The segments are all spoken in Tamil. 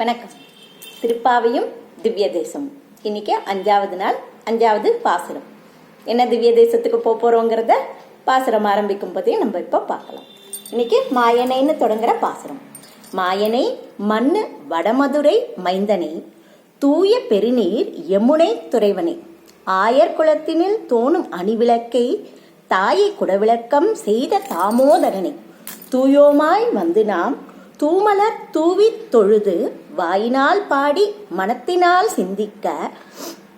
வணக்கம். திருப்பாவையும் திவ்ய தேசமும் இன்னைக்கு 5வது நாள், 5வது பாசுரம். என்ன திவ்ய தேசத்துக்கு போறோங்கிறத பாசுரம் ஆரம்பிக்கும் போதே நம்ம இப்போ பார்க்கலாம். இன்னைக்கு மாயனைன்னு தொடங்குற பாசுரம். மாயனை மண்ணு வடமதுரை மைந்தனை, தூய பெருநீர் யமுனை துறைவனை, ஆயர் குலத்தினில் தோணும் அணிவிளக்கை, தாயை குடவிளக்கம் செய்த தாமோதரனை, தூயோமாய் வந்து நாம் தூமலர் தூவி தொழுது வாயினால் பாடி மனத்தினால் சிந்திக்க,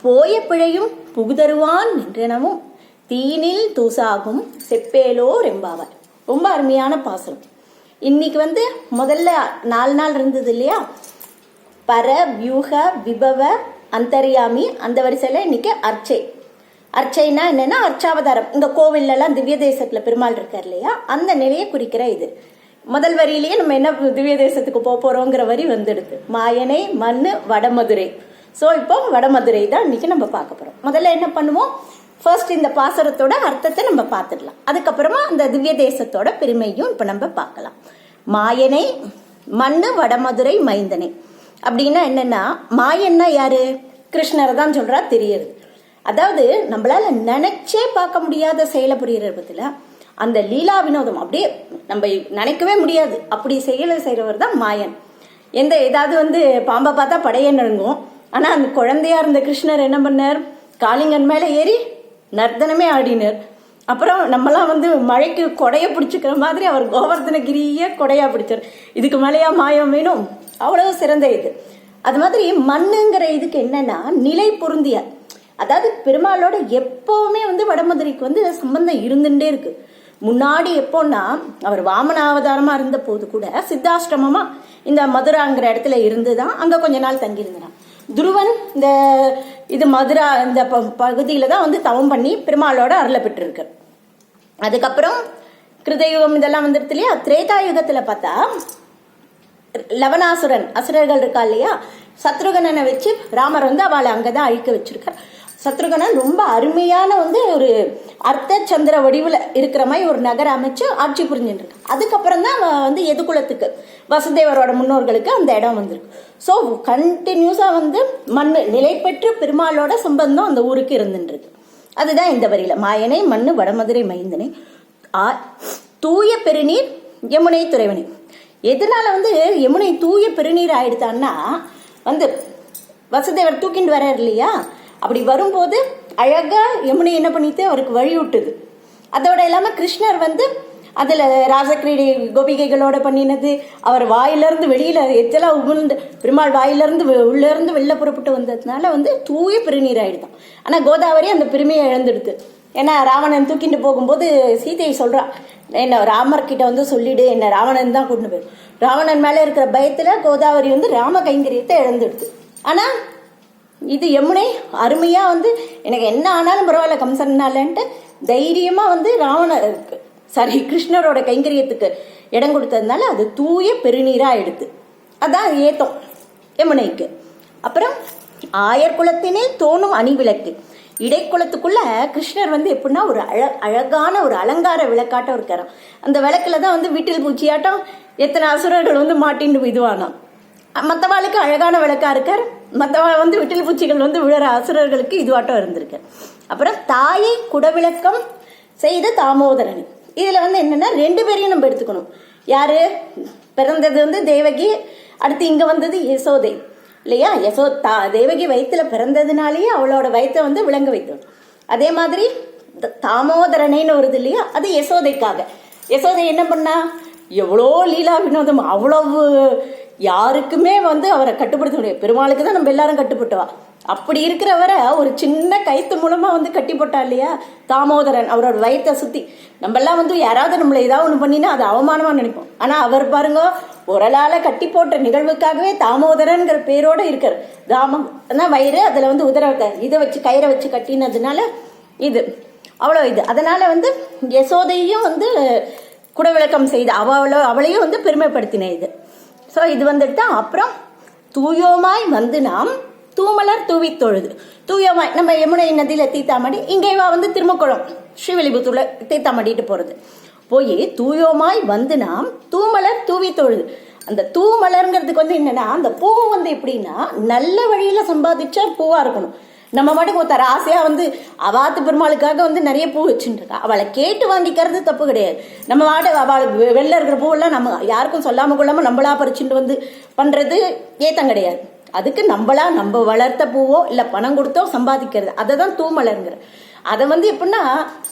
போய பிழையும் புகுதருவான் என்றனமும் தீனில் தூசாகும் செப்பேலோ ரெம்பாவார். ரொம்ப அருமையான பாசுரம். இன்னைக்கு முதல்ல 4 நாள் இருந்தது இல்லையா? பர வியூக விபவ அந்தர்யாமி, அந்த வரிசையில இன்னைக்கு அர்ச்சை. அர்ச்சைனா என்னன்னா அர்ச்சாவதாரம். இங்க கோவில்லாம் திவ்ய தேசத்துல பெருமாள் இருக்கார் இல்லையா, அந்த நிலையை குறிக்கிற இது. முதல் வரியிலேயே நம்ம என்ன திவ்ய தேசத்துக்கு போறோங்கிற வரி வந்துடுது. மாயனை மண்ணு வடமதுரை. ஸோ இப்போ வடமதுரை தான் இன்னைக்கு நம்ம பார்க்க போறோம். முதல்ல என்ன பண்ணுவோம், ஃபர்ஸ்ட் இந்த பாசுரத்தோட அர்த்தத்தை நம்ம பார்த்துடலாம். அதுக்கப்புறமா அந்த திவ்ய தேசத்தோட பெருமையும் இப்ப நம்ம பார்க்கலாம். மாயனை மண்ணு வடமதுரை மைந்தனை அப்படின்னா என்னன்னா, மாயன்னா யாரு? கிருஷ்ணரை தான் சொல்றா தெரியுது. அதாவது நம்மளால நினைச்சே பார்க்க முடியாத செயலை புரியுற பத்தில அந்த லீலா வினோதம் அப்படியே நம்ம நினைக்கவே முடியாது அப்படி செயலை செய்யறவர் தான் மாயன். ஏதாவது பாம்பை பார்த்தா படையே நடுங்கும். ஆனா அந்த குழந்தையா இருந்த கிருஷ்ணர் என்ன பண்ணார்? காளிங்கன் மேல ஏறி நர்த்தனமே ஆடினார். அப்புறம் நம்மலாம் மழைக்கு கொடைய பிடிச்சிக்கிற மாதிரி அவர் கோவர்தனகிரிய கொடையா பிடிச்சார். இதுக்கு மேலேயா மாயம் வேணும்? அவ்வளவு சிறந்த இது. அது மாதிரி மண்ணுங்கிற இதுக்கு என்னன்னா நிலை பொருந்திய, அதாவது பெருமாளோட எப்பவுமே வடமதுரைக்கு சம்பந்தம் இருந்துட்டே இருக்கு. முன்னாடி எப்போன்னா அவர் வாமன அவதாரமா இருந்த போது கூட சித்தாஷ்டிரமமா இந்த மதுராங்கிற இடத்துல இருந்துதான் அங்க கொஞ்ச நாள் தங்கி இருந்தான். துருவன் இது மதுரா இந்த பகுதியில தான் தவம் பண்ணி பெருமாளோட அருளை பெற்றிருக்கு. அதுக்கப்புறம் கிருதயுகம் இதெல்லாம் வந்துருது இல்லையா. திரேதாயுகத்துல பார்த்தா லவணாசுரன் அசுரர்கள் இருக்கா இல்லையா, சத்ருகனனை வச்சு ராமர் அவளை அங்கதான் அழிக்க வச்சிருக்கார். சத்ருகனன் ரொம்ப அருமையான ஒரு அர்த்த சந்திர வடிவுல இருக்கிற மாதிரி ஒரு நகரம் அமைச்சு ஆட்சி புரிஞ்சுட்டு இருக்கு. அதுக்கப்புறம் தான் எதுகுலத்துக்கு வசுதேவரோட முன்னோர்களுக்கு அந்த இடம் வந்திருக்கு. ஸோ கண்டினியூஸா மண்ணு நிலை பெற்று பெருமாளோட சம்பந்தம் அந்த ஊருக்கு இருந்துட்டு இருக்கு. அதுதான் இந்த வரியில மாயனை மண்ணு வடமதுரை மைந்தனை, தூய பெருநீர் யமுனை துறைவனை. எதனால யமுனை தூய பெருநீர் ஆயிடுத்தான்னா வசுதேவர் தூக்கிட்டு வர்றாரு இல்லையா, அப்படி வரும்போது அழகா யமுனை என்ன பண்ணிட்டு அவருக்கு வழி விட்டுது. அதோட இல்லாம கிருஷ்ணர் அதுல ராசக்கிரீடை கோபிகைகளோட பண்ணினது, அவர் வாயிலிருந்து வெளியில எச்சலா உமிழ்ந்து பெருமாள் வாயிலிருந்து உள்ள இருந்து வெளில புறப்பட்டு வந்ததுனால தூய பெருநீர் ஆயிடுதான். ஆனா கோதாவரி அந்த பெருமையை இழந்துடுது. ஏன்னா ராவணன் தூக்கிட்டு போகும்போது சீதையை சொல்றா, என்ன ராமர் கிட்ட சொல்லிடு, என்ன ராவணன் தான் கொண்டு போயிடும். ராவணன் மேல இருக்கிற பயத்துல கோதாவரி ராம கைங்கரியத்தை இழந்துடுது. ஆனா இது யமுனை அருமையா எனக்கு என்ன ஆனாலும் பரவாயில்ல கம்சன்னாலன்ட்டு தைரியமா கிருஷ்ணரோட கைங்கரியத்துக்கு இடம் கொடுத்ததுனால அது தூய பெருநீரா எடுத்து அதான் ஏத்தம் யமுனைக்கு. அப்புறம் ஆயர் குலத்தினில் தோணும் அணிவிளக்கு. இடைக்குளத்துக்குள்ள கிருஷ்ணர் எப்படின்னா ஒரு அழகான ஒரு அலங்கார விளக்காட்டம் இருக்காராம். அந்த விளக்குலதான் வீட்டில் பூச்சியாட்டம் எத்தனை அசுரர்கள் மாட்டின்னு இதுவானா. மற்றவாளுக்கு அழகான விளக்கா இருக்கார், மற்றவாள் விட்டில் பூச்சிகள் விழுற அசுரர்களுக்கு இதுவாட்டம் இருந்திருக்கு. அப்புறம் தாயை குடவிளக்கம் செய்த தாமோதரன். இதுல என்னன்னா 2 பேரையும் நம்ம எடுத்துக்கணும். யாரு பிறந்தது? தேவகி. அடுத்து இங்க வந்தது யசோதை இல்லையா. தேவகி வயிற்றுல பிறந்ததுனாலேயே அவளோட வயிற்றை விளங்க வைத்தோம். அதே மாதிரி தாமோதரனைன்னு வருது இல்லையா, அது யசோதைக்காக. யசோதை என்ன பண்ணா, எவ்வளோ லீலா வினோதம், அவ்வளவு யாருக்குமே அவரை கட்டுப்படுத்த முடியாது. பெருமாளுக்கு தான் நம்ம எல்லாரும் கட்டுப்பட்டவா. அப்படி இருக்கிறவரை ஒரு சின்ன கைத்து மூலமா கட்டி போட்டா இல்லையா தாமோதரன். அவரோட வயிற்றை சுத்தி நம்ம எல்லாம் யாராவது நம்மள ஏதாவது ஒண்ணு பண்ணினா அது அவமானமா நினைப்போம். ஆனா அவர் பாருங்க, உரலால கட்டி போட்ட நிகழ்வுக்காகவே தாமோதரன்கிற பேரோட இருக்காரு. தாமம் வயிறு, அதுல உதர இதை வச்சு கயிறை வச்சு கட்டினதுனால இது அவ்வளோ இது. அதனால யசோதையும் குடவிளக்கம் செய்த அவளையும் பெருமைப்படுத்தின இது. ஸோ இது அப்புறம் தூயோமாய் நாம் தூமலர் தூவி தொழுது. தூயோமாய் நம்ம யமுனை நதியில தீத்தாமடி, இங்கேவா திருமக்குளம் ஸ்ரீவில்லிபுத்தூர்ல தீத்தாமடிட்டு போறது. போய் தூயோமாய் நாம் தூமலர் தூவி தொழுது. அந்த தூமலர்ங்கிறதுக்கு வந்து என்னன்னா, அந்த பூ வந்து எப்படின்னா நல்ல வழியில சம்பாதிச்ச பூவா இருக்கணும். நம்ம மட்டும் ஒருத்தர் ஆசையா வந்து அவாத்து பெருமாளுக்காக வந்து நிறைய பூ வச்சுட்டு இருக்கா, அவளை கேட்டு வாங்கிக்கிறது தப்பு கிடையாது. நம்ம வாட அவளுக்கு வெளில இருக்கிற பூவெல்லாம் நம்ம யாருக்கும் சொல்லாம கொள்ளாம நம்மளா பறிச்சுட்டு வந்து பண்றது ஏத்தம் கிடையாது. அதுக்கு நம்மளா நம்ம வளர்த்த பூவோ இல்ல பணம் கொடுத்தோ சம்பாதிக்கிறது, அதை தான் தூமலர்ங்கிற. அதை வந்து எப்படின்னா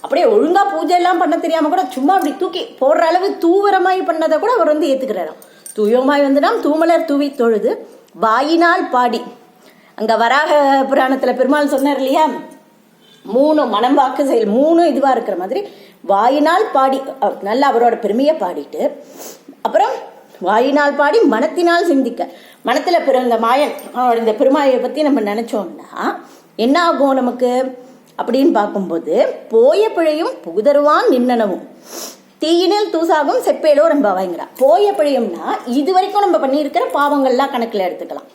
அப்படியே ஒழுங்கா பூஜை எல்லாம் பண்ண தெரியாம கூட சும்மா அப்படி தூக்கி போடுற அளவு தூவரமாய் பண்ணதை கூட அவர் வந்து ஏத்துக்கிறாராம். தூயமாய் வந்து நாம் தூமலர் தூவி தொழுது வாயினால் பாடி. அங்க வராக புராணத்துல பெருமாள் சொன்னார் இல்லையா, 3 மனம் வாக்கு செயல் 3 இதுவா இருக்கிற மாதிரி வாயினால் பாடி நல்லா அவரோட பெருமையை பாடிட்டு, அப்புறம் வாயினால் பாடி மனத்தினால் சிந்திக்க. மனத்துல பிறந்த மாயன் இந்த பெருமாயை பத்தி நம்ம நினைச்சோம்னா என்ன ஆகும் நமக்கு அப்படின்னு பார்க்கும்போது, போய பிழையும் புகுதருவான் நின்னனவும் தீயினில் தூசாகும் செப்பேலோ ரொம்ப வாங்கிறா. போய பிழையும்னா இது வரைக்கும் நம்ம பண்ணியிருக்கிற பாவங்கள்லாம் கணக்கில் எடுத்துக்கலாம்.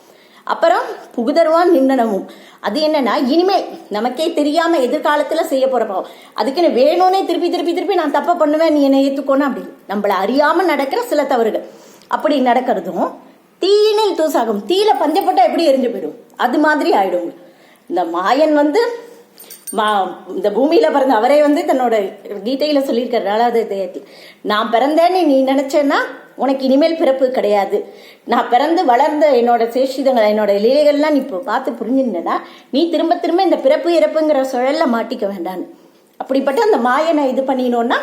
அப்புறம் புகுதருவான் நின்னனவும், அது என்னன்னா இனிமேல் நமக்கே தெரியாம எதிர்காலத்துல செய்ய போற பாவம். அதுக்குன்னு வேணும்னே திருப்பி திருப்பி திருப்பி நான் தப்ப பண்ணுவேன் நீ என்னை ஏத்துக்கோணும் அப்படி நம்மள அறியாம நடக்கிற சில தவறுகள் அப்படி நடக்கிறதும் தீயினில் தூசாகும். தீயில பஞ்சப்பட்டா எப்படி எரிஞ்சு போயிடும் அது மாதிரி ஆயிடும். இந்த மாயன் வந்து இந்த பூமியில பிறந்த அவரே வந்து தன்னோட கீதையில சொல்லியிருக்காரு 4வது அத்தியாயத்தில், நான் பிறந்தேன்னு நீ நினைச்சேன்னா உனக்கு இனிமேல் பிறப்பு கிடையாது. நான் பிறந்து வளர்ந்த என்னோட சேஷிதங்கள் என்னோட லீலைகள்லாம் நீ இப்போ பார்த்து புரிஞ்சுன்னா நீ திரும்ப திரும்ப இந்த பிறப்பு இறப்புங்கிற சுழல்ல மாட்டிக்க வேண்டான்னு. அப்படிப்பட்ட அந்த மாயனை இது பண்ணினோம்னா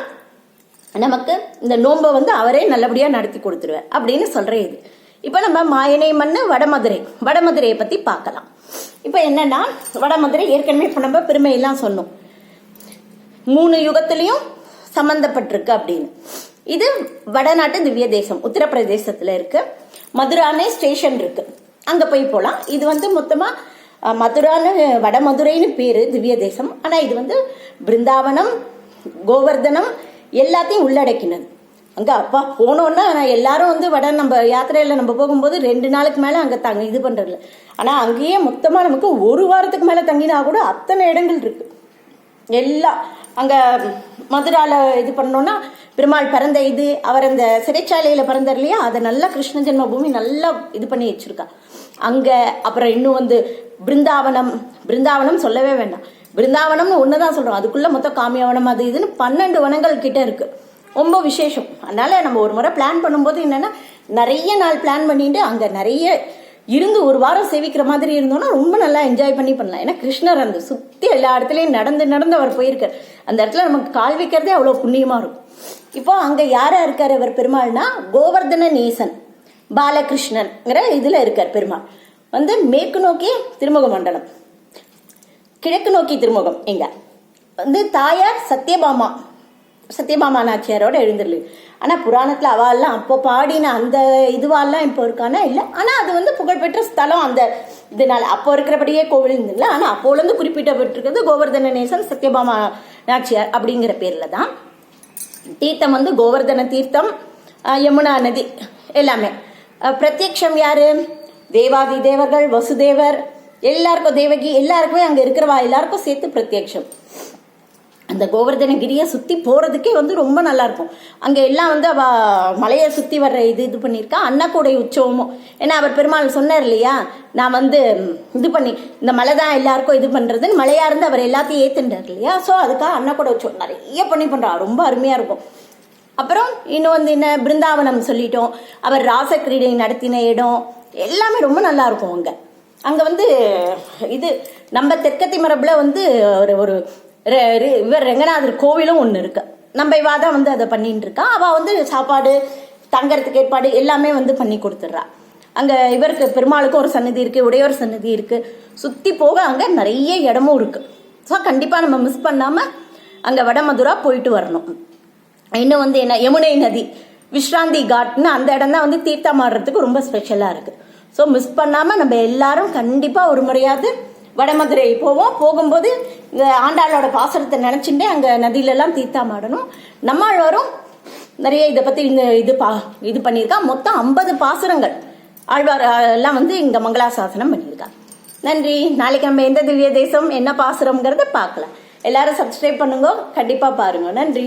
நமக்கு இந்த நோன்பை வந்து அவரே நல்லபடியா நடத்தி கொடுத்துருவார் அப்படின்னு சொல்றேன். இது இப்ப நம்ம மாயனை மண்ணு வடமதுரையை பத்தி பார்க்கலாம். இப்ப என்னன்னா வடமதுரை ஏற்கனவே இப்ப நம்ம பெருமையெல்லாம் சொன்னோம், 3 யுகத்திலையும் சம்பந்தப்பட்டிருக்கு அப்படின்னு. இது வடநாட்டு திவ்ய தேசம் உத்தரப்பிரதேசத்துல இருக்கு. மதுரானே ஸ்டேஷன் இருக்கு, அங்க போய் போலாம். இது வந்து மொத்தமா மதுரான்னு வடமதுரைன்னு பேரு திவ்ய தேசம். ஆனா இது வந்து பிருந்தாவனம் கோவர்தனம் எல்லாத்தையும் உள்ளடக்கினது. அங்க அப்பா போனோம்னா எல்லாரும் வந்து நம்ம யாத்திரையில நம்ம போகும்போது 2 நாளுக்கு மேல அங்க தங்க இது பண்றதில்ல. ஆனா அங்கேயே மொத்தமா நமக்கு 1 வாரத்துக்கு மேல தங்கினா கூட அத்தனை இடங்கள் இருக்கு. எல்லாம் அங்க மதுரால இது பண்ணோம்னா பெருமாள் பிறந்த இது அவர் அந்த சிறைச்சாலையில பிறந்தார் இல்லையா, அதை நல்லா கிருஷ்ண ஜென்மபூமி நல்லா இது பண்ணி வச்சிருக்கா அங்க. அப்புறம் இன்னும் வந்து பிருந்தாவனம் சொல்லவே வேண்டாம். பிருந்தாவனம்னு ஒண்ணுதான் சொல்றோம், அதுக்குள்ள மொத்தம் காமியவனம் அது இதுன்னு 12 வனங்கள் கிட்ட இருக்கு. ரொம்ப விசேஷம். அதனால நம்ம ஒரு முறை பிளான் பண்ணும்போது என்னன்னா நிறைய நாள் பிளான் பண்ணிட்டு அங்க நிறைய இருந்து 1 வாரம் சேவிக்கிற மாதிரி இருந்தோம்னா ரொம்ப நல்லா என்ஜாய் பண்ணலாம். ஏன்னா கிருஷ்ணர் அந்த சுத்தி எல்லா இடத்துலயும் நடந்து அவர் போயிருக்கார். அந்த இடத்துல நமக்கு கால் வைக்கிறதே அவ்வளவு புண்ணியமா இருக்கும். இப்போ அங்க யாரா இருக்காரு அவர் பெருமாள்னா கோவர்தன நேசன் பாலகிருஷ்ணன்ங்கிற இதுல இருக்கார் பெருமாள். வந்து மேற்கு நோக்கி திருமுக மண்டலம், கிழக்கு நோக்கி திருமுகம். இங்க வந்து தாயார் சத்யபாமா நாச்சியாரோட எழுந்துருளு. ஆனா புராணத்துல அவாலாம் அப்போ பாடின அந்த இதுவாலாம் இப்போ இருக்கானா இல்ல. ஆனா அது வந்து புகழ்பெற்ற ஸ்தலம். அந்த இதனால அப்போ இருக்கிறபடியே கோவில் இல்லை. ஆனா அப்போல இருந்து குறிப்பிட்டப்பட்டிருக்கிறது கோவர்தன நேசன் சத்யபாமா நாச்சியார் அப்படிங்கிற பேர்ல தான். தீர்த்தம் வந்து கோவர்தன தீர்த்தம், யமுனா நதி எல்லாமே. பிரத்யக்ஷம் யாரு? தேவாதி தேவர்கள், வசுதேவர், எல்லாருக்கும் தேவகி எல்லாருக்குமே அங்க இருக்கிறவா எல்லாருக்கும் சேர்த்து பிரத்யக்ஷம். அந்த கோவர்தனகிரியை சுத்தி போறதுக்கே வந்து ரொம்ப நல்லா இருக்கும். அங்க எல்லாம் வந்து அவ மலையை சுத்தி வர்ற இது பண்ணியிருக்கா. அன்னக்கூடை உற்சவமும், ஏன்னா அவர் பெருமாள் சொன்னார் இல்லையா, நான் வந்து இது பண்ணி இந்த மலை தான் எல்லாருக்கும் இது பண்றதுன்னு மலையா இருந்து அவர் எல்லாத்தையும் ஏத்துட்டார் இல்லையா. ஸோ அதுக்காக அன்னக்கூடை உற்சவம் நிறைய பண்றா, ரொம்ப அருமையா இருக்கும். அப்புறம் இன்னும் வந்து என்ன பிருந்தாவனம் சொல்லிட்டோம். அவர் ராசக்கிரீடை நடத்தின இடம் எல்லாமே ரொம்ப நல்லா இருக்கும். அங்க வந்து இது நம்ம தெற்கத்தி மரபுல வந்து ஒரு இவர் ரெங்கநாதர் கோவிலும் ஒன்று இருக்கு. நம்ம இவாதான் வந்து அதை பண்ணிட்டு இருக்கா. அவ வந்து சாப்பாடு தங்கறதுக்கு ஏற்பாடு எல்லாமே வந்து பண்ணி கொடுத்துட்றா. அங்க இவருக்கு பெருமாளுக்கும் ஒரு சன்னதி இருக்கு, உடையவர் சன்னதி இருக்கு. சுத்தி போக அங்க நிறைய இடமும் இருக்கு. ஸோ கண்டிப்பா நம்ம மிஸ் பண்ணாம அங்க வடமதுரா போயிட்டு வரணும். இன்னும் வந்து என்ன யமுனை நதி விஸ்ராந்தி காட்னு அந்த இடம் தான் வந்து தீர்த்தம் ஆடுறதுக்கு ரொம்ப ஸ்பெஷலா இருக்கு. ஸோ மிஸ் பண்ணாம நம்ம எல்லாரும் கண்டிப்பா ஒரு முறையாவது வடமதுரை போவோம். போகும்போது இந்த ஆண்டாளோட பாசனத்தை நினைச்சுட்டே அங்க நதியில எல்லாம் தீர்த்தமாடணும். நம்மாழ்வாரும் நிறைய இதை பத்தி இது பண்ணியிருக்கா. மொத்தம் 50 பாசுரங்கள் ஆழ்வார் எல்லாம் வந்து இங்க மங்களாசாசனம் பண்ணியிருக்கா. நன்றி. நாளைக்கு நம்ம எந்த திவ்ய தேசம் என்ன பாசுரம்ங்கிறத பார்க்கலாம். எல்லாரும் சப்ஸ்கிரைப் பண்ணுங்க, கண்டிப்பா பாருங்க. நன்றி.